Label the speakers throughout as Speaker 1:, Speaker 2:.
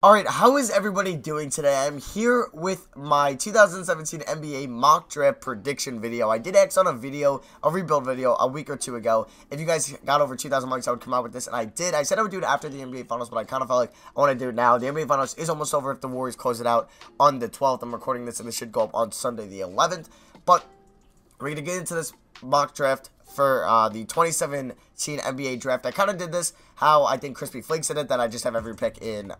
Speaker 1: Alright, how is everybody doing today? I'm here with my 2017 NBA mock draft prediction video. I did X on a rebuild video a week or two ago. If you guys got over 2,000 likes, I would come out with this, and I did. I said I would do it after the NBA Finals, but I kind of felt like I want to do it now. The NBA Finals is almost over if the Warriors close it out on the 12th. I'm recording this, and it should go up on Sunday the 11th. But we're going to get into this mock draft for the 2017 NBA draft. I kind of did this how I think Crispy Flakes did it, that I just have every pick in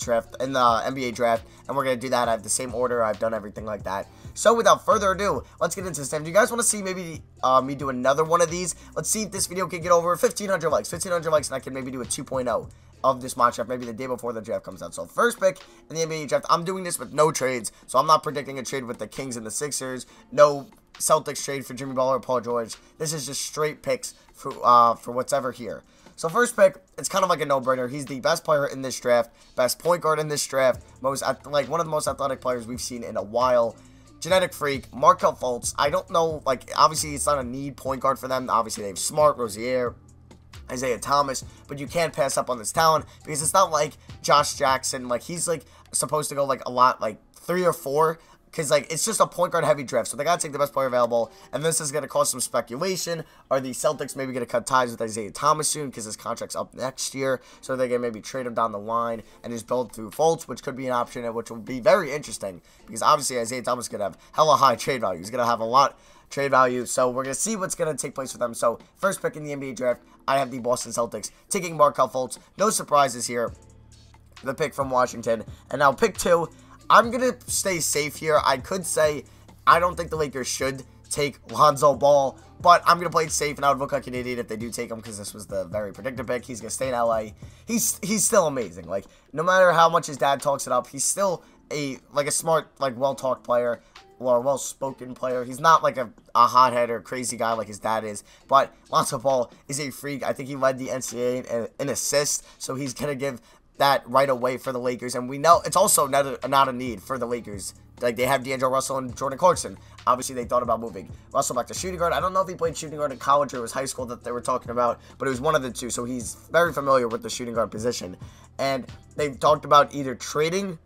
Speaker 1: the NBA draft, and we're gonna do that. I have the same order. I've done everything like that. So without further ado, let's get into this. Do you guys want to see maybe me do another one of these? Let's see if this video can get over 1,500 likes. 1,500 likes, and I can maybe do a 2.0 of this mock draft, maybe the day before the draft comes out. So first pick in the NBA draft, I'm doing this with no trades, so I'm not predicting a trade with the Kings and the Sixers. No Celtics trade for Jimmy Butler or Paul George. This is just straight picks for what's ever here. So first pick, it's kind of like a no-brainer. He's the best player in this draft, best point guard in this draft, one of the most athletic players we've seen in a while. Genetic freak, Markelle Fultz. I don't know, obviously it's not a need point guard for them. Obviously they have Smart, Rozier, Isaiah Thomas, but you can't pass up on this talent because it's not like Josh Jackson. He's supposed to go a lot, 3 or 4. Because, it's just a point guard heavy draft. So they got to take the best player available. And this is going to cause some speculation. Are the Celtics maybe going to cut ties with Isaiah Thomas soon? Because his contract's up next year. So they're going to maybe trade him down the line and just build through Fultz, which could be an option, which will be very interesting. Because obviously Isaiah Thomas is going to have hella high trade value. He's going to have a lot trade value. So we're going to see what's going to take place with them. So first pick in the NBA draft, I have the Boston Celtics taking Markelle Fultz. No surprises here. The pick from Washington. And now pick 2. I'm going to stay safe here. I could say I don't think the Lakers should take Lonzo Ball, but I'm going to play it safe, and I would look like an idiot if they do take him because this was the very predicted pick. He's going to stay in LA. He's still amazing. No matter how much his dad talks it up, he's still a smart, well-talked player or a well-spoken player. He's not a hothead or crazy guy like his dad is, but Lonzo Ball is a freak. I think he led the NCAA in assists, so he's going to give that right away for the Lakers, and we know it's also not a need for the Lakers. They have D'Angelo Russell and Jordan Clarkson. Obviously, they thought about moving Russell back to shooting guard. I don't know if he played shooting guard in college or it was high school that they were talking about, but it was one of the two, so he's very familiar with the shooting guard position. And they talked about either trading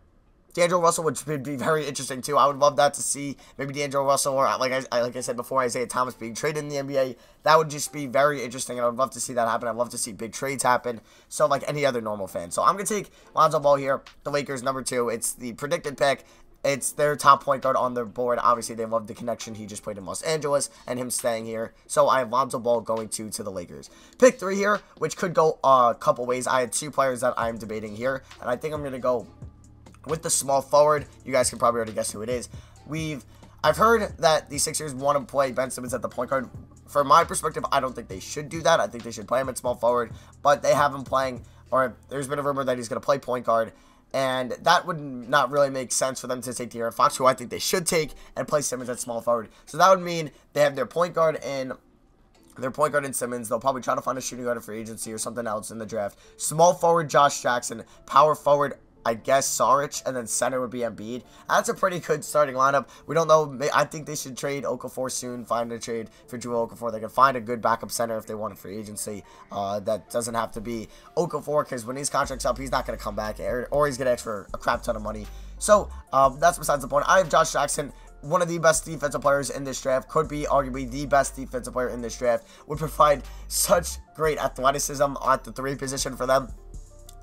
Speaker 1: D'Angelo Russell, which would be very interesting too. I would love that to see maybe D'Angelo Russell or, like I said before, Isaiah Thomas being traded in the NBA. That would just be very interesting, and I would love to see that happen. I'd love to see big trades happen, so like any other normal fan. So I'm going to take Lonzo Ball here, the Lakers, number 2. It's the predicted pick. It's their top point guard on their board. Obviously, they love the connection. He just played in Los Angeles and him staying here. So I have Lonzo Ball going to the Lakers. Pick 3 here, which could go a couple ways. I had 2 players that I'm debating here, and I think I'm going to go with the small forward. You guys can probably already guess who it is. I've heard that the Sixers want to play Ben Simmons at the point guard. From my perspective, I don't think they should do that. I think they should play him at small forward, but they have him playing, or there's been a rumor that he's going to play point guard, and that would not really make sense for them to take De'Aaron Fox, who I think they should take, and play Simmons at small forward. So that would mean they have their point guard in Simmons. They'll probably try to find a shooting guard in free agency or something else in the draft. Small forward, Josh Jackson. Power forward, I guess Saric, and then center would be Embiid. That's a pretty good starting lineup. We don't know. I think they should trade Okafor soon, find a trade for Jahlil Okafor. They can find a good backup center if they want a free agency. That doesn't have to be Okafor, because when his contract's up, he's not going to come back, or he's going to ask for a crap ton of money. So that's besides the point. I have Josh Jackson, one of the best defensive players in this draft, could be arguably the best defensive player in this draft, would provide such great athleticism at the 3 position for them.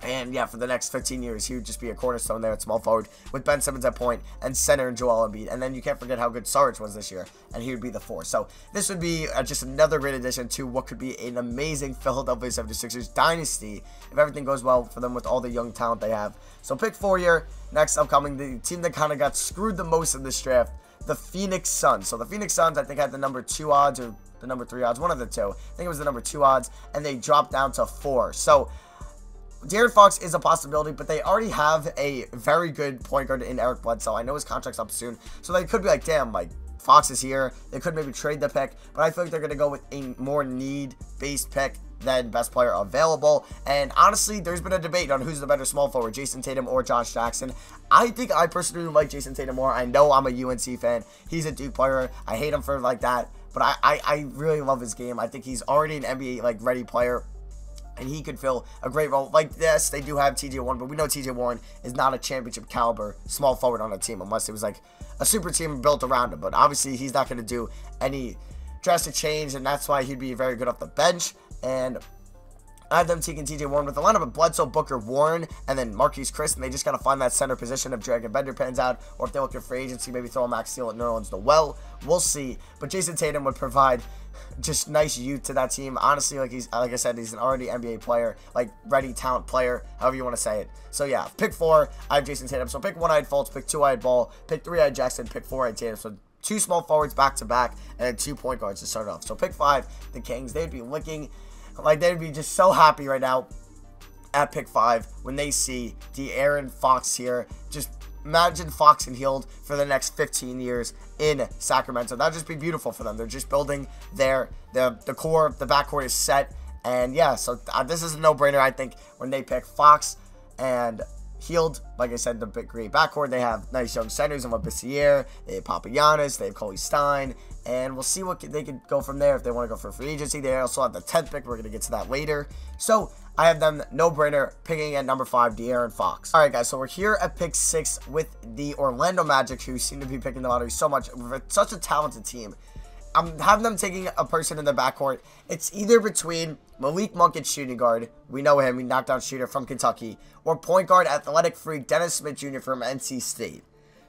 Speaker 1: And yeah, for the next 15 years, he would just be a cornerstone there at small forward with Ben Simmons at point and center and Joel Embiid. And then you can't forget how good Saric was this year, and he would be the 4. So this would be just another great addition to what could be an amazing Philadelphia 76ers dynasty if everything goes well for them with all the young talent they have. So pick 4 here. Next upcoming, the team that kind of got screwed the most in this draft, the Phoenix Suns. So the Phoenix Suns, I think, had the number 2 odds or the number 3 odds, one of the two. I think it was the number 2 odds, and they dropped down to 4. So De'Aaron Fox is a possibility, but they already have a very good point guard in Eric Bledsoe. I know his contract's up soon, so they could be like, damn, Fox is here. They could maybe trade the pick, but I feel like they're going to go with a more need-based pick than best player available. And honestly, there's been a debate on who's the better small forward, Jason Tatum or Josh Jackson. I think I personally like Jason Tatum more. I know I'm a UNC fan. He's a Duke player. I hate him for that, but I really love his game. I think he's already an NBA ready player. and he could fill a great role. Like, yes, they do have TJ Warren, but we know TJ Warren is not a championship caliber small forward on a team unless it was like a super team built around him. But obviously, he's not going to do any drastic change, and that's why he'd be very good off the bench. And I have them taking TJ Warren with the lineup of Bledsoe, Booker, Warren, and then Marquise Chris, and they just got to find that center position if Dragon Bender pans out, or if they look at free agency, maybe throw a Max Steel at Nerlens Noel. We'll see. But Jason Tatum would provide just nice youth to that team. Honestly, like I said, he's an already NBA player, like ready talent player, however you want to say it. So yeah, pick 4, I have Jason Tatum. So pick 1, I had Fultz, pick 2, I had Ball, pick 3, I had Jackson, pick 4, I had Tatum. So 2 small forwards back to back, and then 2 point guards to start off. So pick 5, the Kings, they'd be licking, like they'd be just so happy right now at pick 5 when they see De'Aaron Fox here. Just imagine Fox and Hield for the next 15 years in Sacramento. That'd just be beautiful for them. They're just building the core, the backcourt is set. And yeah, so this is a no-brainer, I think, when they pick Fox and Hield. Like I said, the big great backcourt. They have nice young centers in Labissiere, they have Papagiannis, they have Coley Stein, and we'll see what they could go from there if they want to go for free agency. They also have the 10th pick. We're going to get to that later. So I have them no-brainer picking at number 5, De'Aaron Fox. All right, guys, so we're here at pick 6 with the Orlando Magic, who seem to be picking the lottery so much. We're such a talented team. I'm having them taking a person in the backcourt. It's either between Malik Monk at shooting guard. We know him. He knockdown shooter from Kentucky. Or point guard, athletic freak, Dennis Smith Jr. from NC State.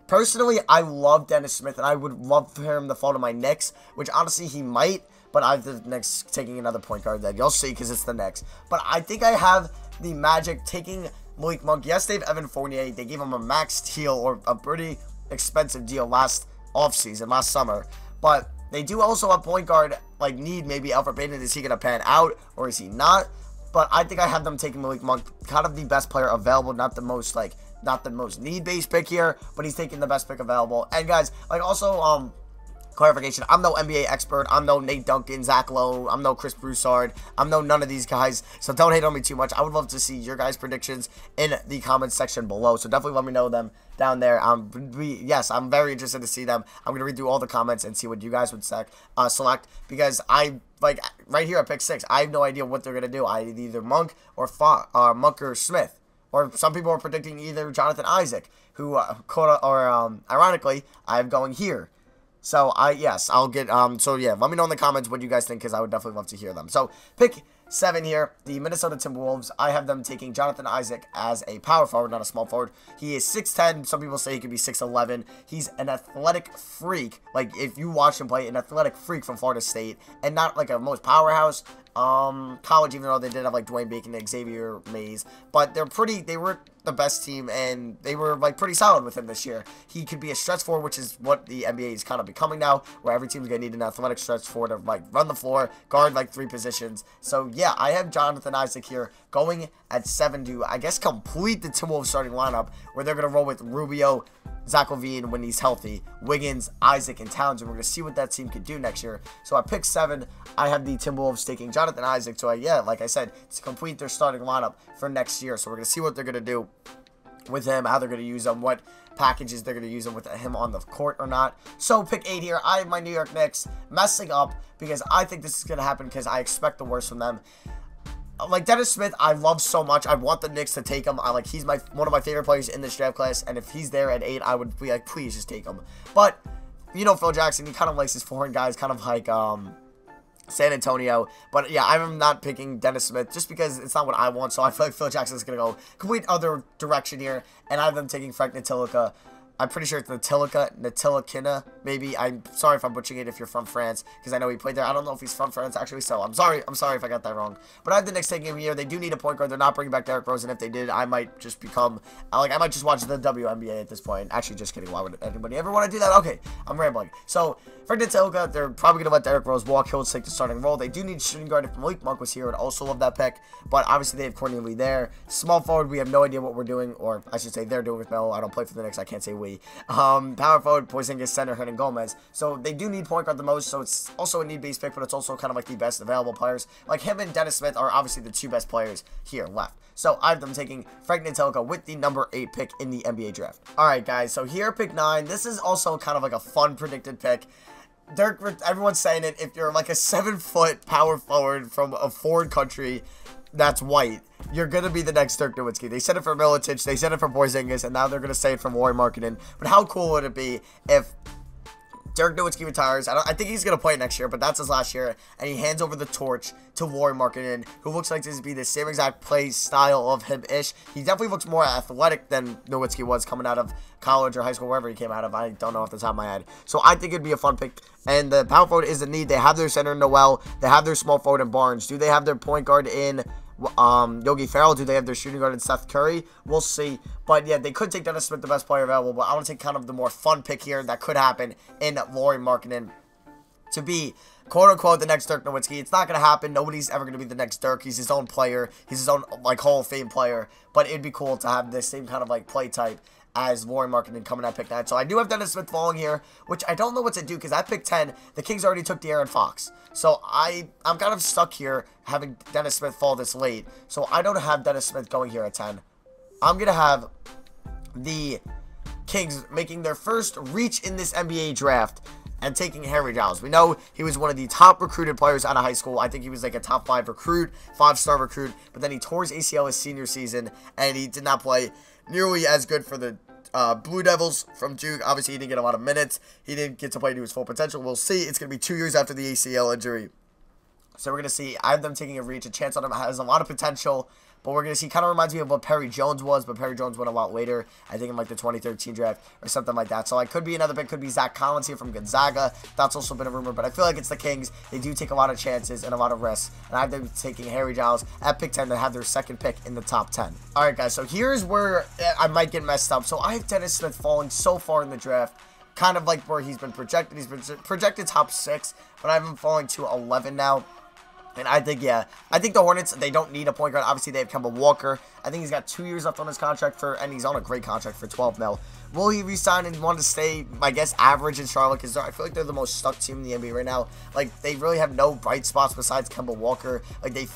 Speaker 1: Personally, I love Dennis Smith, and I would love for him to fall to my Knicks, which honestly he might, but I have the Knicks taking another point guard that you'll see because it's the Knicks. But I think I have the Magic taking Malik Monk. Yes, they have Evan Fournier. They gave him a max deal or a pretty expensive deal last offseason, last summer. But they do also have point guard, like, need maybe Elfrid Payton. Is he going to pan out or is he not? But I think I have them taking Malik Monk, kind of the best player available, not the most need-based pick here, but he's taking the best pick available. And guys, like, also, clarification, I'm no NBA expert. I'm no Nate Duncan, Zach Lowe. I'm no Chris Broussard. I'm no none of these guys, so don't hate on me too much. I would love to see your guys' predictions in the comments section below, so definitely let me know them down there. Yes, I'm very interested to see them. I'm going to read through all the comments and see what you guys would select, because like, right here at pick 6, I have no idea what they're going to do. I either Monk or Monk or Smith. Or some people are predicting either Jonathan Isaac, who, ironically, I'm going here. So, I'll get, so yeah, let me know in the comments what you guys think, because I would definitely love to hear them. So, pick 7 here, the Minnesota Timberwolves. I have them taking Jonathan Isaac as a power forward, not a small forward. He is 6'10", some people say he could be 6'11". He's an athletic freak, like, if you watch him play, an athletic freak from Florida State, and not, like, a most powerhouse college, even though they did have, like, Dwayne Bacon and Xavier Mays, but they were the best team, and they were, like, pretty solid with him this year. He could be a stretch forward, which is what the NBA is kind of becoming now, where every team's going to need an athletic stretch forward to, like, run the floor, guard, like, 3 positions. So, yeah, I have Jonathan Isaac here going at 7 to, I guess, complete the Timberwolves starting lineup, where they're going to roll with Rubio, Zach LaVine when he's healthy, Wiggins, Isaac, and Towns, and we're going to see what that team could do next year. So at pick 7, I have the Timberwolves taking Jonathan Isaac. So yeah, like I said, to complete their starting lineup for next year. So we're going to see what they're going to do with him, how they're going to use him, what packages they're going to use him with him on the court or not. So pick 8 here, I have my New York Knicks messing up because I think this is going to happen because I expect the worst from them. Like, Dennis Smith, I love so much. I want the Knicks to take him. He's one of my favorite players in this draft class, and if he's there at 8, I would be like, please just take him. But, you know, Phil Jackson, he kind of likes his foreign guys, kind of like San Antonio. But, yeah, I'm not picking Dennis Smith just because it's not what I want, so I feel like Phil Jackson's going to go complete other direction here, and I have them taking Frank Ntilikina. I'm pretty sure it's Ntilikina, maybe. I'm sorry if I'm butchering it if you're from France, because I know he played there. I don't know if he's from France, actually, so I'm sorry if I got that wrong. But I have the Knicks taking him here. They do need a point guard. They're not bringing back Derrick Rose, and if they did, I might just become, I might just watch the WNBA at this point. Actually, just kidding. Why would anybody ever want to do that? Okay, I'm rambling. So, for Ntilikina, they're probably going to let Derrick Rose walk. He'll take the starting role. They do need a shooting guard. If Malik Monk was here, I'd also love that pick. But obviously, they have Courtney Lee there. Small forward, we have no idea what we're doing, or I should say they're doing with Melo. I don't play for the Knicks. I can't say we. Power forward, Porzingis, center, Hernangomez. So they do need point guard the most, so it's also a need-based pick, but it's also kind of like the best available players. Like him and Dennis Smith are obviously the 2 best players here left. So I have them taking Frank Ntilikina with the number 8 pick in the NBA draft. Alright guys, so here pick 9. This is also kind of like a fun predicted pick. Everyone's saying it, if you're like a 7-foot power forward from a foreign country, that's white, you're going to be the next Dirk Nowitzki. They said it for Milicic, they said it for Porzingis, and now they're going to say it for Lauri Markkanen. But how cool would it be if Dirk Nowitzki retires? I think he's going to play next year, but that's his last year. And he hands over the torch to Lauri Markkanen, who looks like this to be the same exact play style of him-ish. He definitely looks more athletic than Nowitzki was coming out of college or high school, wherever he came out of. I don't know off the top of my head. So I think it'd be a fun pick. And the power forward is a need. They have their center in Noel. They have their small forward in Barnes. Do they have their point guard in Yogi Ferrell? Do they have their shooting guard in Seth Curry? We'll see. But yeah, they could take Dennis Smith, the best player available, but I want to take kind of the more fun pick here that could happen in Lauri Markkanen to be quote-unquote the next Dirk Nowitzki. It's not going to happen. Nobody's ever going to be the next Dirk. He's his own player. He's his own, like, Hall of Fame player. But it'd be cool to have this same kind of, like, play type as Lauri Markkanen coming at pick 9. So I do have Dennis Smith falling here, which I don't know what to do because at pick 10, the Kings already took De'Aaron Fox. So I'm kind of stuck here having Dennis Smith fall this late. So I don't have Dennis Smith going here at 10. I'm going to have the Kings making their first reach in this NBA draft and taking Harry Giles. We know he was one of the top recruited players out of high school. I think he was like a top 5 recruit, 5-star recruit, but then he tore his ACL his senior season, and he did not play nearly as good for the Blue Devils from Duke. Obviously, he didn't get a lot of minutes. He didn't get to play to his full potential. We'll see. It's going to be 2 years after the ACL injury. So we're going to see. I have them taking a reach. A chance on him has a lot of potential. But we're going to see, kind of reminds me of what Perry Jones was, but Perry Jones went a lot later. I think in like the 2013 draft or something like that. So it could be another pick. Could be Zach Collins here from Gonzaga. That's also been a rumor, but I feel like it's the Kings. They do take a lot of chances and a lot of risks. And I have them taking Harry Giles at pick 10 to have their second pick in the top 10. All right, guys. So here's where I might get messed up. So I have Dennis Smith falling so far in the draft, kind of like where he's been projected. He's been projected top 6, but I have him falling to 11 now. And I think, yeah, I think the Hornets, they don't need a point guard. Obviously, they have Kemba Walker. I think he's got 2 years left on his contract and he's on a great contract for 12 mil. Will he resign and want to stay, I guess, average in Charlotte? Because I feel like they're the most stuck team in the NBA right now. Like, they really have no bright spots besides Kemba Walker. Like, they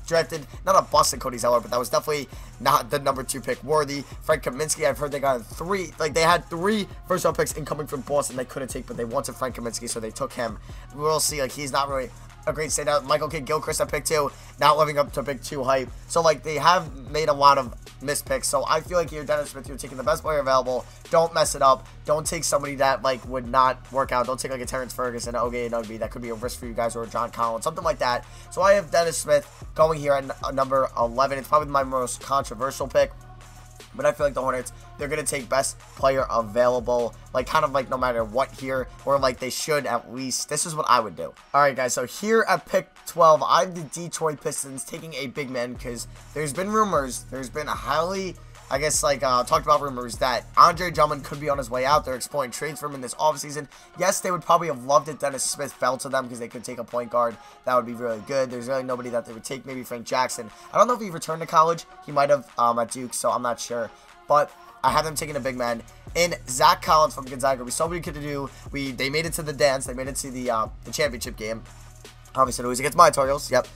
Speaker 1: drafted, not a bust in Cody Zeller, but that was definitely not the number 2 pick worthy. Frank Kaminsky, I've heard they got 3, like they had 3 first-round picks incoming from Boston they couldn't take, but they wanted Frank Kaminsky, so they took him. We'll see, like, he's not really a great standout. Michael Kidd-Gilchrist at pick 2, not living up to pick 2 hype. So, like, they have made a lot of missed picks. So, I feel like here, Dennis Smith, you're taking the best player available. Don't mess it up. Don't take somebody that, like, would not work out. Don't take, like, a Terrence Ferguson, Oge Anunoby. That could be a risk for you guys, or a John Collins, something like that. So, I have Dennis Smith going here at number 11. It's probably my most controversial pick. But I feel like the Hornets, they're going to take best player available, like kind of like no matter what here, or like they should at least. This is what I would do. All right, guys, so here at pick 12, I have the Detroit Pistons taking a big man because there's been rumors, there's been a highly, I guess, like, talked about rumors that Andre Drummond could be on his way out. They're exploring trades for him in this offseason. Yes, they would probably have loved it Dennis Smith fell to them because they could take a point guard. That would be really good. There's really nobody that they would take. Maybe Frank Jackson. I don't know if he returned to college. He might have at Duke, so I'm not sure. But I have them taking a big man in Zach Collins from Gonzaga. We saw what he could do. They made it to the dance. They made it to the championship game. Obviously, it was against my Torials. Yep.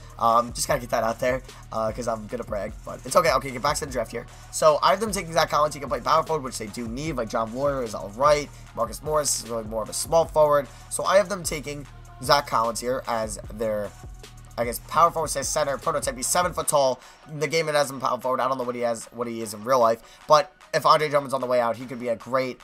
Speaker 1: Just gotta get that out there because I'm gonna brag, but it's okay. Okay, get back to the draft here. So I have them taking Zach Collins. He can play power forward, which they do need. Like John Lawyer is all right. Marcus Morris is really more of a small forward. So I have them taking Zach Collins here as their, I guess, power forward says center prototype. He's 7 foot tall. The game it has him power forward. I don't know what he is in real life, but if Andre Drummond's on the way out, he could be a great,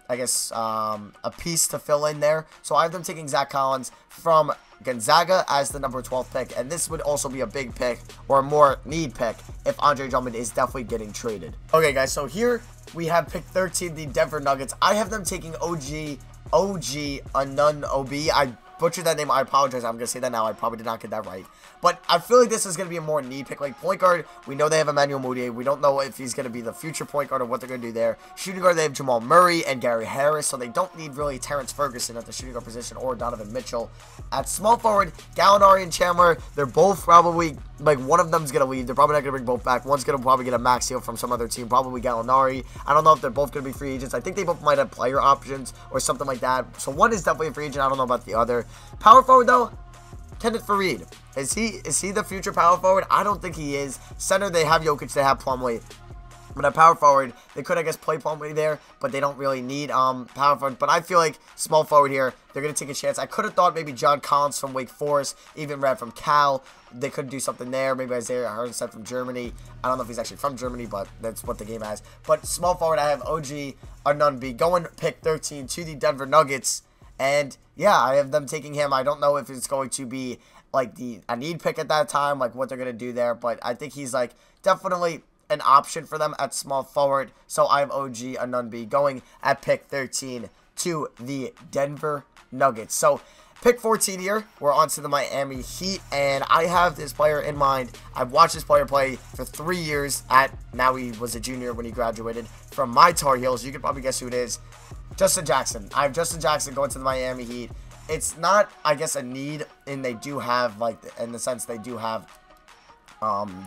Speaker 1: I guess, a piece to fill in there. So I have them taking Zach Collins from Gonzaga as the number 12th pick, and this would also be a big pick or a more need pick if Andre Drummond is definitely getting traded. Okay, guys, so here we have pick 13, the Denver Nuggets. I have them taking OG Anunoby. I butchered that name. I apologize. I'm going to say that now. I probably did not get that right. But I feel like this is going to be a more need pick. Like point guard, we know they have Emmanuel Mudiay. We don't know if he's going to be the future point guard or what they're going to do there. Shooting guard, they have Jamal Murray and Gary Harris. So they don't need really Terrence Ferguson at the shooting guard position or Donovan Mitchell. At small forward, Gallinari and Chandler, they're both probably, like, one of them's going to leave. They're probably not going to bring both back. One's going to probably get a max deal from some other team, probably Gallinari. I don't know if they're both going to be free agents. I think they both might have player options or something like that. So one is definitely a free agent. I don't know about the other. Power forward, though, Kenneth Faried. Is he the future power forward? I don't think he is. Center, they have Jokic, they have Plumlee. But at power forward, they could, I guess, play Plumlee there, but they don't really need power forward. But I feel like small forward here, they're going to take a chance. I could have thought maybe John Collins from Wake Forest, even Red from Cal. They could do something there. Maybe Isaiah Hardenstein from Germany. I don't know if he's actually from Germany, but that's what the game has. But small forward, I have OG Anunoby going pick 13 to the Denver Nuggets. And yeah, I have them taking him. I don't know if it's going to be like a need pick at that time, like what they're going to do there. But I think he's like definitely an option for them at small forward. So I have OG Anunoby going at pick 13 to the Denver Nuggets. So pick 14 here, we're on to the Miami Heat, and I have this player in mind. I've watched this player play for 3 years. Now he was a junior when he graduated from my Tar Heels. You can probably guess who it is. Justin Jackson. I have Justin Jackson going to the Miami Heat. It's not, I guess, a need, and they do have, like, in the sense they do have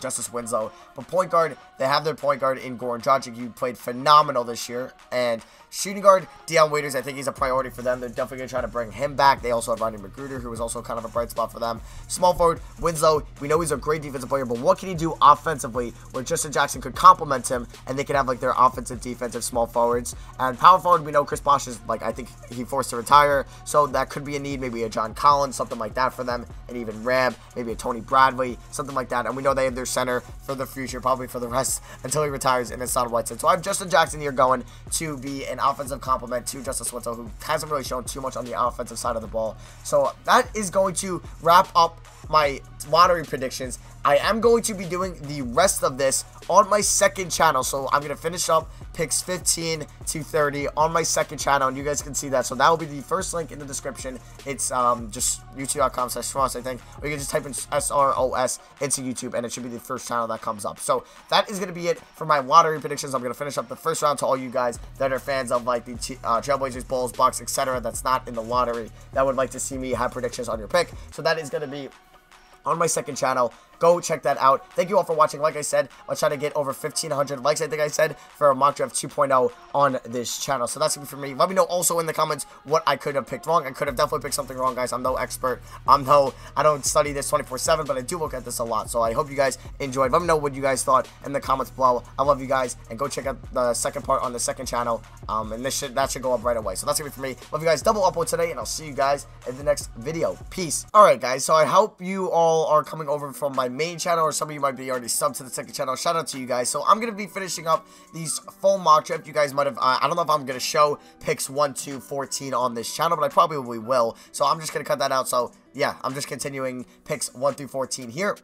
Speaker 1: Justice Winslow. But point guard, they have their point guard in Goran Dragic. He played phenomenal this year. And shooting guard, Dion Waiters, I think he's a priority for them. They're definitely going to try to bring him back. They also have Rodney McGruder, who was also kind of a bright spot for them. Small forward, Winslow, we know he's a great defensive player, but what can he do offensively where Justin Jackson could complement him and they could have like their offensive, defensive small forwards? And power forward, we know Chris Bosh is like, I think he forced to retire, so that could be a need, maybe a John Collins, something like that for them, and even Rab, maybe a Tony Bradley, something like that. And we know they have their center for the future, probably for the rest until he retires, and it's Hassan Whiteside. So I have Justin Jackson here going to be an offensive complement to Justice Winslow, who hasn't really shown too much on the offensive side of the ball. So that is going to wrap up my lottery predictions. I am going to be doing the rest of this on my second channel, so I'm going to finish up picks 15 to 30 on my second channel, and you guys can see that. So that will be the first link in the description. It's just youtube.com/SROS, I think, or you can just type in SROS into YouTube, and it should be the first channel that comes up. So that is going to be it for my lottery predictions. I'm going to finish up the first round to all you guys that are fans of like the Trailblazers, Bulls, Bucks, etc. that's not in the lottery, that would like to see me have predictions on your pick. So that is going to be on my second channel. Go check that out. Thank you all for watching. Like I said, I'll try to get over 1,500 likes, I think I said, for a mock draft 2.0 on this channel. So that's going to be for me. Let me know also in the comments what I could have picked wrong. I could have definitely picked something wrong, guys. I'm no expert. I don't study this 24/7, but I do look at this a lot. So I hope you guys enjoyed. Let me know what you guys thought in the comments below. I love you guys. And go check out the second part on the second channel. And that should go up right away. So that's going to be for me. Love you guys. Double upload today, and I'll see you guys in the next video. Peace. Alright, guys. So I hope you all are coming over from my main channel, or some of you might be already subbed to the second channel. Shout out to you guys. So I'm going to be finishing up these full mock draft. You guys might have, I don't know if I'm going to show picks 1 to 14 on this channel, but I probably will. So I'm just going to cut that out. So yeah, I'm just continuing picks 1 through 14 here.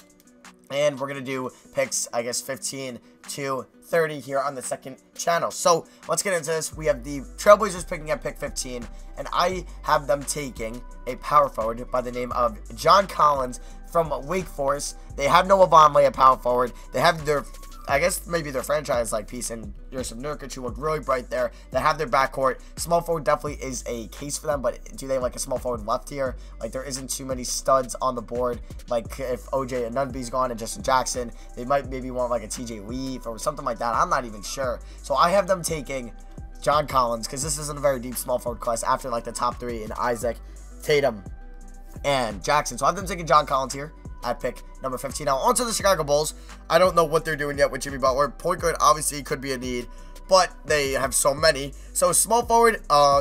Speaker 1: And we're going to do picks, I guess, 15 to 30 here on the second channel. So let's get into this. We have the Trailblazers picking at pick 15, and I have them taking a power forward by the name of John Collins from Wake Forest. They have Noah Vonleh at power forward. They have their, I guess, maybe their franchise like piece in Jusuf Nurkic, who look really bright there. They have their backcourt. Small forward definitely is a case for them, but do they like a small forward left here? Like, there isn't too many studs on the board. Like, if OJ Anunoby's gone and Justin Jackson, they might maybe want like a TJ Leaf or something like that. I'm not even sure. So I have them taking John Collins, because this isn't a very deep small forward class after like the top 3 in Isaac, Tatum, and Jackson. So I have them taking John Collins here at pick number 15. Now, on to the Chicago Bulls. I don't know what they're doing yet with Jimmy Butler. Point guard obviously could be a need, but they have so many. So, small forward,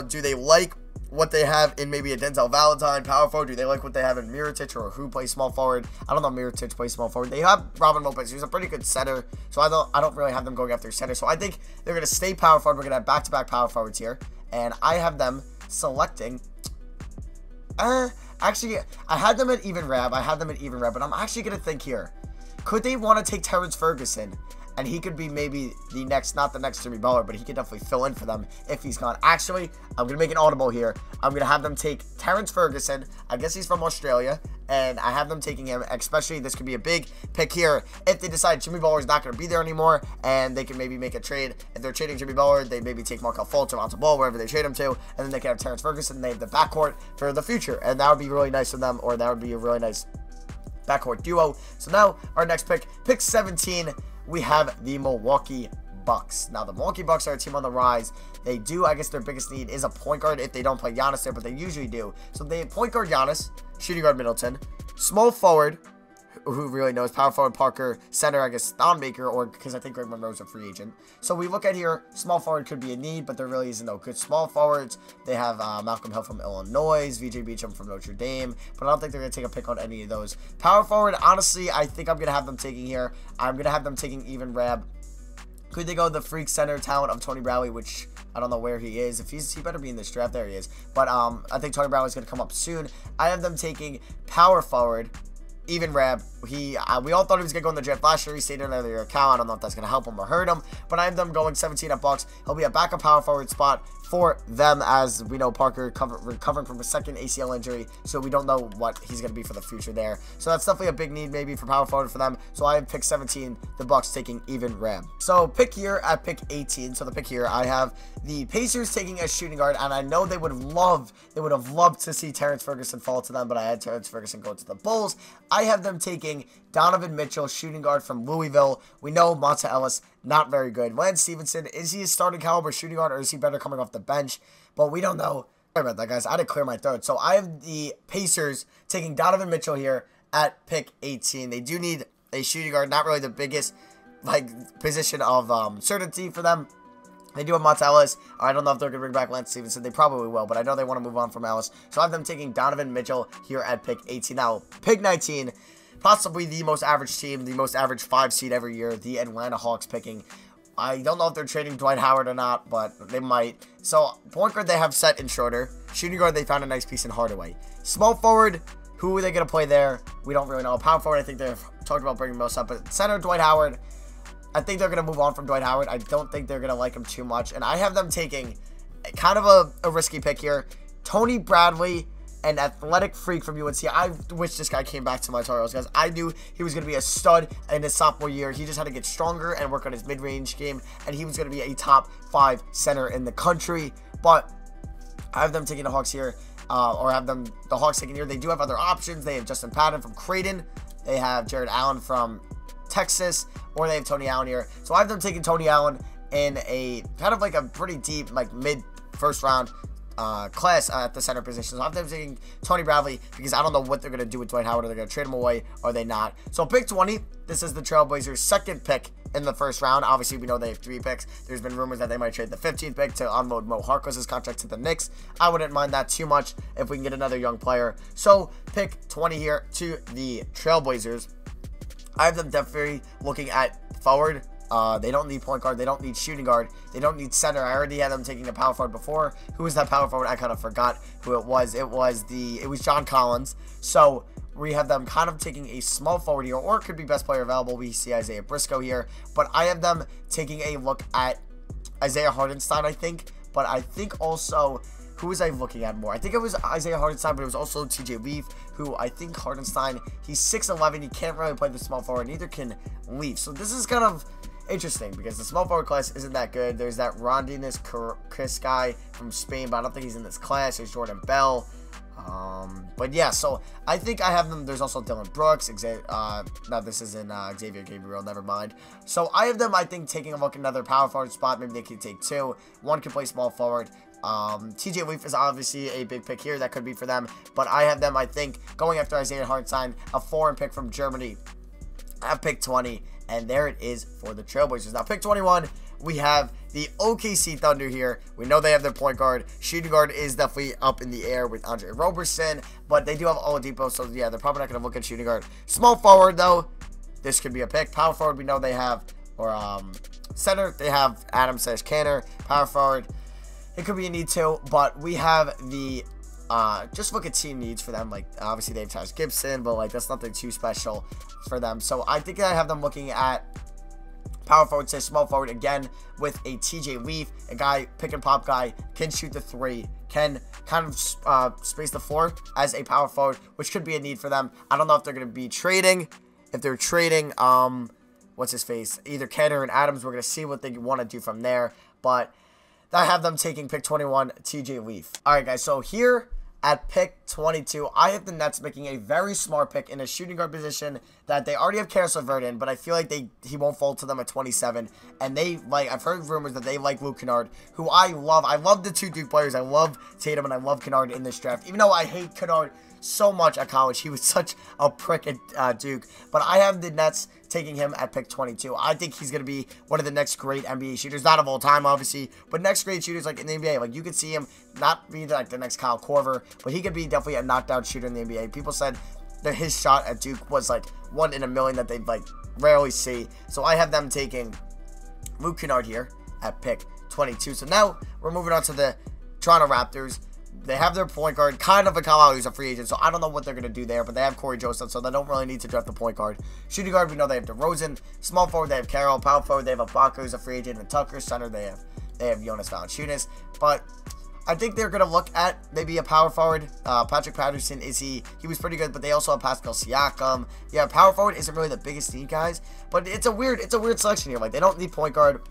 Speaker 1: do they like what they have in maybe a Denzel Valentine? Power forward, do they like what they have in Mirotic, or who plays small forward? I don't know Mirotic plays small forward. They have Robin Lopez, who's a pretty good center, so I don't really have them going after center. So I think they're going to stay power forward. We're going to have back-to-back power forwards here, and I have them selecting actually, I had them at even Rab. But I'm actually going to think here. Could they want to take Terrence Ferguson? And he could be maybe the next, not the next Jimmy Butler, but he could definitely fill in for them if he's gone. Actually, I'm going to make an audible here. I'm going to have them take Terrence Ferguson. I guess he's from Australia. And I have them taking him, especially this could be a big pick here. If they decide Jimmy Butler is not going to be there anymore, and they can maybe make a trade. If they're trading Jimmy Butler, they maybe take Markelle Fultz or Lonzo Ball, wherever they trade him to. And then they can have Terrence Ferguson. They have the backcourt for the future. And that would be really nice for them, or that would be a really nice backcourt duo. So now, our next pick, pick 17, we have the Milwaukee Bucks. Now, the Milwaukee Bucks are a team on the rise. They do, I guess their biggest need is a point guard if they don't play Giannis there, but they usually do. So they have point guard Giannis, shooting guard Middleton, small forward, who really knows? Power forward Parker, center, I guess, Thonmaker, or because I think Greg Monroe's a free agent. So we look at here, small forward could be a need, but there really isn't no good small forwards. They have Malcolm Hill from Illinois, VJ Beachum from Notre Dame, but I don't think they're going to take a pick on any of those. Power forward, honestly, I think I'm going to have them taking here. I'm going to have them taking Even Rab. Could they go the freak center talent of Tony Bradley, which I don't know where he is. If he better be in this draft. There he is. But I think Tony Bradley's going to come up soon. I have them taking power forward Even Rab. We all thought he was going to go in the draft last year. He stayed in another account. I don't know if that's going to help him or hurt him. But I have them going 17 at Bucks. He'll be a backup power forward spot for them, as we know Parker recovering from a second ACL injury, so we don't know what he's going to be for the future there. So that's definitely a big need maybe for power forward for them. So I have pick 17, the Bucks taking Even Rab. So pick here at pick 18. So the pick here, I have the Pacers taking a shooting guard, and I know they would have loved to see Terrence Ferguson fall to them, but I had Terrence Ferguson go to the Bulls. I have them taking Donovan Mitchell, shooting guard from Louisville. We know Monta Ellis, not very good. Lance Stevenson, is he a starting caliber shooting guard, or is he better coming off the bench? But we don't know. Sorry about that, guys. I had to clear my throat. So I have the Pacers taking Donovan Mitchell here at pick 18. They do need a shooting guard, not really the biggest position of certainty for them. They do have Monta Ellis. I don't know if they're going to bring back Lance Stevenson. They probably will, but I know they want to move on from Ellis. So I have them taking Donovan Mitchell here at pick 18. Now, pick 19, possibly the most average team, the most average 5 seed every year, the Atlanta Hawks picking. I don't know if they're trading Dwight Howard or not, but they might. So, point guard, they have Set and Schroeder. Shooting guard, they found a nice piece in Hardaway. Small forward, who are they going to play there? We don't really know. Power forward, I think they've talked about bringing Mills up. But center, Dwight Howard. I think they're going to move on from Dwight Howard. I don't think they're going to like him too much. And I have them taking kind of a risky pick here. Tony Bradley, an athletic freak from UNC. I wish this guy came back to my Tar Heels, guys. I knew he was going to be a stud in his sophomore year. He just had to get stronger and work on his mid-range game, and he was going to be a top 5 center in the country. But I have them taking the Hawks here, or have them the Hawks taking here. They do have other options. They have Justin Patton from Creighton. They have Jared Allen from Texas, or they have Tony Allen here. So I have them taking Tony Allen in a kind of like a pretty deep, like mid-first round class at the center position. So I have them taking Tony Bradley because I don't know what they're going to do with Dwight Howard. Are they going to trade him away? Or are they not? So pick 20, this is the Trailblazers' second pick in the first round. Obviously, we know they have 3 picks. There's been rumors that they might trade the 15th pick to unload Mo Harkless' contract to the Knicks. I wouldn't mind that too much if we can get another young player. So pick 20 here to the Trailblazers. I have them definitely looking at forward. They don't need point guard. They don't need shooting guard. They don't need center. I already had them taking a power forward before. Who was that power forward? I kind of forgot who it was. It was John Collins. So we have them kind of taking a small forward here, or it could be best player available. We see Isaiah Briscoe here, but I have them taking a look at Isaiah Hartenstein, I think. But I think also, who was I looking at more? I think it was Isaiah Hartenstein, but it was also TJ Leaf, who I think Hartenstein, he's 6'11", he can't really play the small forward, neither can Leaf. So this is kind of interesting because the small forward class isn't that good. There's that Rondinus Chris guy from Spain, but I don't think he's in this class. There's Jordan Bell. But yeah, so I think I have them. There's also Dylan Brooks. No, this isn't Xavier Gabriel. Never mind. So I have them, I think, taking a look at another power forward spot. Maybe they could take 2. One can play small forward. TJ Leaf is obviously a big pick here. That could be for them. But I have them, I think, going after Isaiah Hartenstein, a foreign pick from Germany at pick 20. And there it is for the Trailblazers. Now, pick 21, we have the OKC Thunder here. We know they have their point guard. Shooting guard is definitely up in the air with Andre Roberson, but they do have Oladipo, so yeah, they're probably not going to look at shooting guard. Small forward, though, this could be a pick. Power forward, we know they have, or center, they have Adams/Canner. Power forward, it could be a need too, but we have the just look at team needs for them. Like, obviously they have Taj Gibson, but like that's nothing too special for them. So I think I have them looking at power forward, say small forward again with a TJ Leaf, a guy, pick and pop guy, can shoot the 3, can kind of space the floor as a power forward, which could be a need for them. I don't know if they're going to be trading. If they're trading, what's his face? Either Canner and Adams. We're going to see what they want to do from there. But I have them taking pick 21, TJ Leaf. All right, guys. So here at pick 22, I have the Nets making a very smart pick in a shooting guard position that they already have Caris LeVert in, but I feel like he won't fall to them at 27. And they like, I've heard rumors that they like Luke Kennard, who I love. I love the 2 Duke players. I love Tatum and I love Kennard in this draft. Even though I hate Kennard so much at college. He was such a prick at Duke. But I have the Nets taking him at pick 22. I think he's going to be one of the next great NBA shooters. Not of all time, obviously, but next great shooters like in the NBA. Like, you could see him not be like the next Kyle Korver, but he could be definitely a knockdown shooter in the NBA. People said that his shot at Duke was like 1 in a million that they'd like rarely see. So I have them taking Luke Kennard here at pick 22. So now we're moving on to the Toronto Raptors. They have their point guard, kind of a Kyle Lowry, who's a free agent, so I don't know what they're going to do there, but they have Corey Joseph, so they don't really need to draft the point guard. Shooting guard, we know they have DeRozan. Small forward, they have Carroll. Power forward, they have Ibaka, who's a free agent, and Tucker. Center, they have Jonas Valanciunas. But I think they're going to look at maybe a power forward. Patrick Patterson, he was pretty good, but they also have Pascal Siakam. Yeah, power forward isn't really the biggest need, guys, but it's a weird selection here. Like, they don't need point guard.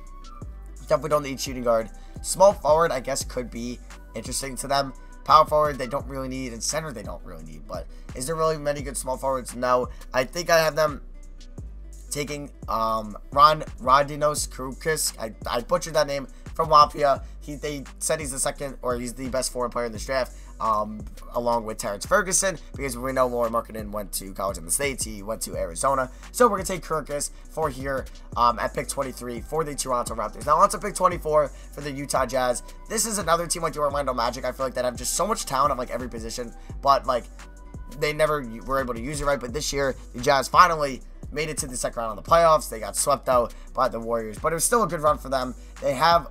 Speaker 1: Definitely don't need shooting guard. Small forward, I guess, could be interesting to them. Power forward, they don't really need, and center, they don't really need. But is there really many good small forwards? No. I think I have them taking Rodinos Krukis. I butchered that name, from Latvia. They said he's he's the best foreign player in this draft, along with Terrence Ferguson, because we know Lauri Markkanen went to college in the States. He went to Arizona. So we're going to take Krukis for here at pick 23 for the Toronto Raptors. Now on to pick 24 for the Utah Jazz. This is another team like the Orlando Magic. I feel like that have just so much talent at like every position, but like they never were able to use it right. But this year, the Jazz finally made it to the second round of the playoffs. They got swept out by the Warriors, but it was still a good run for them. They have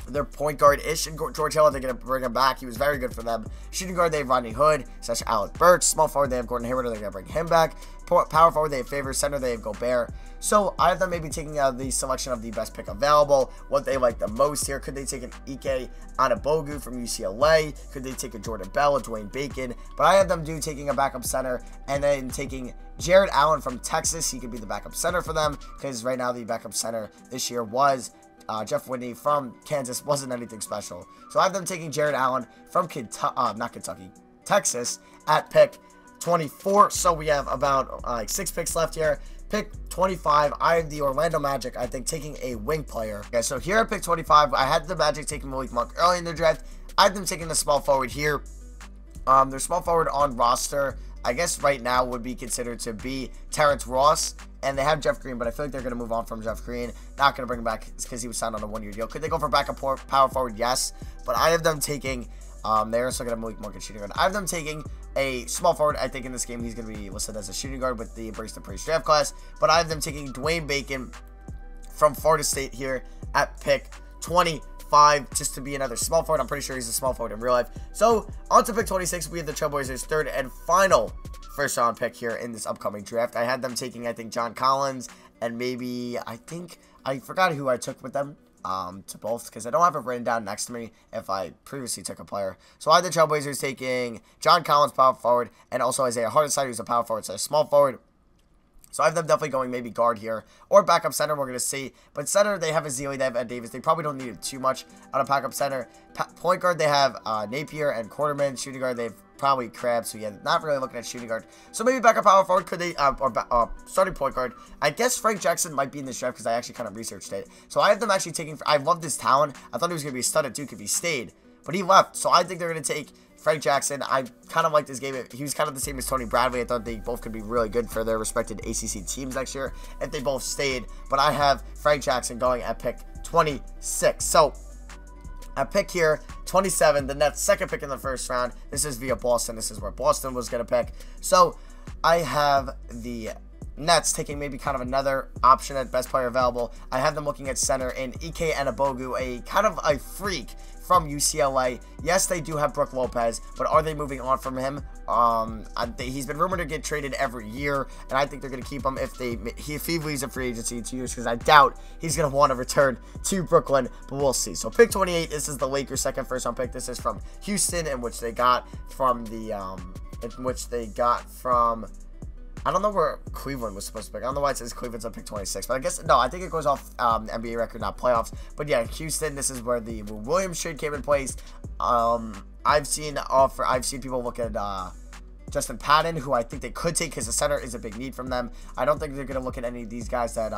Speaker 1: their point guard-ish, and George Hill, they're going to bring him back. He was very good for them. Shooting guard, they have Rodney Hood, / Alec Burks. Small forward, they have Gordon Hayward, they're going to bring him back. Power forward, they have Favors. Center, they have Gobert. So I have them maybe taking the selection of the best pick available, what they like the most here. Could they take an Ike Anabogu from UCLA? Could they take a Jordan Bell, a Dwayne Bacon? But I have them taking a backup center, and then taking Jared Allen from Texas. He could be the backup center for them, because right now the backup center this year was Jeff Whitney from Kansas. Wasn't anything special. So I have them taking Jared Allen from Texas at pick 24. So we have about 6 picks left here. Pick 25, I have the Orlando Magic, I think, taking a wing player. Okay, so here at pick 25, I had the Magic taking Malik Monk early in the draft. I have them taking the small forward here. Their small forward on roster, I guess right now would be considered to be Terrence Ross. And they have Jeff Green, but I feel like they're going to move on from Jeff Green. Not going to bring him back because he was signed on a 1-year deal. Could they go for backup power forward? Yes. But I have them taking, they're also going to Malik Monk and shooting guard. I have them taking a small forward. I think in this game he's going to be listed as a shooting guard with the Embrace the Praise draft class. But I have them taking Dwayne Bacon from Florida State here at pick 25, just to be another small forward. I'm pretty sure he's a small forward in real life. So on to pick 26, we have the Trailblazers' third and final first round pick here in this upcoming draft. I had them taking, I think, John Collins, and maybe, I forgot who I took with them to both, because I don't have it written down next to me if I previously took a player. So I had the Trailblazers taking John Collins, power forward, and also Isaiah Hartenstein, who's a power forward, so a small forward. So I have them definitely going maybe guard here, or backup center, we're going to see. But center, they have Ezeli, they have Ed Davis. They probably don't need it too much on a backup center. Point guard, they have Napier and Quarterman. Shooting guard, they have probably Krabs, so yeah, not really looking at shooting guard. So maybe backup power forward, could they, or starting point guard. I guess Frank Jackson might be in this draft because I actually kind of researched it. So I have them actually taking, I love this talent. I thought he was going to be a stud at Duke if he stayed, but he left. So I think they're going to take Frank Jackson. I kind of like this game. He was kind of the same as Tony Bradley. I thought they both could be really good for their respected ACC teams next year if they both stayed. But I have Frank Jackson going at pick 26. So at pick here, 27, the Nets' second pick in the first round. This is via Boston. This is where Boston was going to pick. So I have the Nets taking maybe kind of another option at best player available. I have them looking at center in Ike Anabogu, a kind of a freak from UCLA. Yes, they do have Brook Lopez, but are they moving on from him? He's been rumored to get traded every year, and I think they're going to keep him if he leaves a free agency in 2 years, because I doubt he's going to want to return to Brooklyn, but we'll see. So pick 28, this is the Lakers' second first round pick. This is from Houston, in which they got from I don't know where Cleveland was supposed to pick. I don't know why it says Cleveland's on pick 26, but I guess, no, I think it goes off NBA record, not playoffs. But yeah, Houston, this is where the Williams trade came in place. I've seen people look at Justin Patton, who I think they could take because the center is a big need from them. I don't think they're going to look at any of these guys that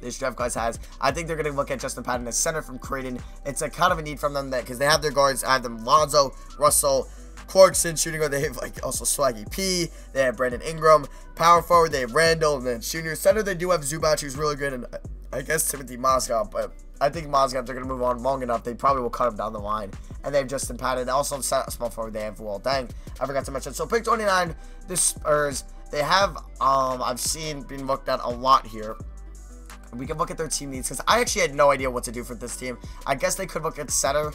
Speaker 1: this draft class has. I think they're going to look at Justin Patton as center from Creighton. It's a kind of a need from them because they have their guards. I have them Lonzo, Russell, Clarkson. Shooting guard, they have like also Swaggy P. They have Brandon Ingram. Power forward, they have Randall. And then junior center, they do have Zubac, who's really good. And I guess Timothy Mozgov. But I think Mozgov, they're going to move on long enough. They probably will cut him down the line. And they have Justin Patton. Also, small forward, they have Wall Dang. I forgot to mention. So, pick 29, the Spurs. They have, I've seen being looked at a lot here. We can look at their team needs because I actually had no idea what to do for this team. I guess they could look at center.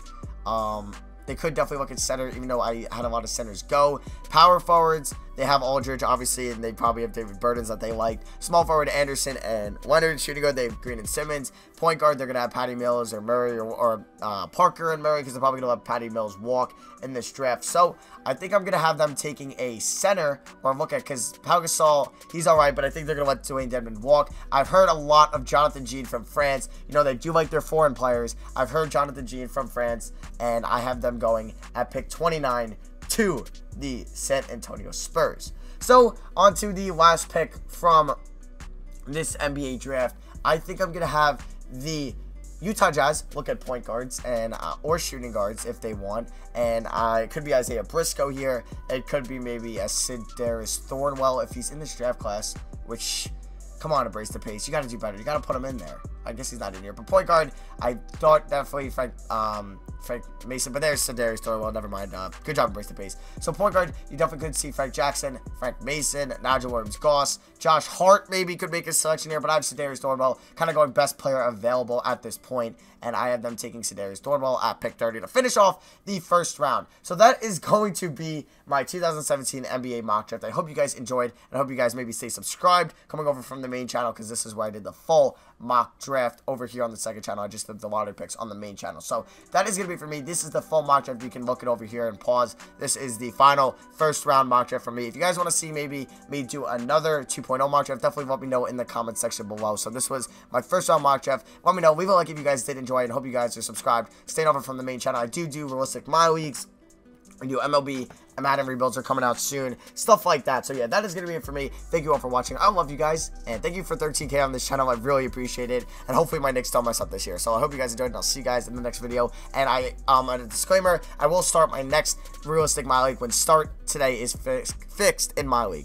Speaker 1: They could definitely look at center, even though I had a lot of centers go. Power forwards, they have Aldridge, obviously, and they probably have David Burtons that they liked. Small forward, Anderson and Leonard. Shooting guard, they have Green and Simmons. Point guard, they're going to have Patty Mills or Murray or Parker and Murray because they're probably going to let Patty Mills walk in this draft. So, I think I'm going to have them taking a center or look at, because Pau Gasol, he's all right, but I think they're going to let Dwayne Dedmon walk. I've heard a lot of Jonathan Jean from France. You know, they do like their foreign players. I've heard Jonathan Jean from France, and I have them going at pick 29 to the San Antonio Spurs. So, on to the last pick from this NBA draft. I think I'm going to have the Utah Jazz look at point guards and or shooting guards if they want. And it could be Isaiah Briscoe here. It could be maybe a Sidarius Thornwell if he's in this draft class, which... Come on, embrace the pace. You got to do better. You got to put him in there. I guess he's not in here. But point guard, I thought definitely Frank Mason. But there's Sidarius Thornwell. Never mind. Good job, embrace the pace. So point guard, you definitely could see Frank Jackson, Frank Mason, Nigel Williams-Goss. Josh Hart maybe could make a selection here. But I have Sidarius Thornwell kind of going best player available at this point. And I have them taking Sidarius Thornwell at pick 30 to finish off the first round. So that is going to be my 2017 NBA mock draft. I hope you guys enjoyed. And I hope you guys maybe stay subscribed coming over from the main channel, because this is where I did the full mock draft over here on the second channel. I just did the lottery picks on the main channel. So that is going to be for me. This is the full mock draft. You can look it over here and pause. This is the final first round mock draft for me. If you guys want to see maybe me do another 2.0 mock draft, definitely let me know in the comment section below. So this was my first round mock draft. Let me know. Leave a like if you guys did enjoy it, and hope you guys are subscribed. Staying over from the main channel. I do realistic my leagues. I do MLB, Madden rebuilds are coming out soon, stuff like that. So yeah, that is going to be it for me. Thank you all for watching. I love you guys, and thank you for 13K on this channel. I really appreciate it, and hopefully my Knicks don't mess up this year. So I hope you guys enjoyed, and I'll see you guys in the next video. And a disclaimer, I will start my next realistic my league when start today is fixed in my league.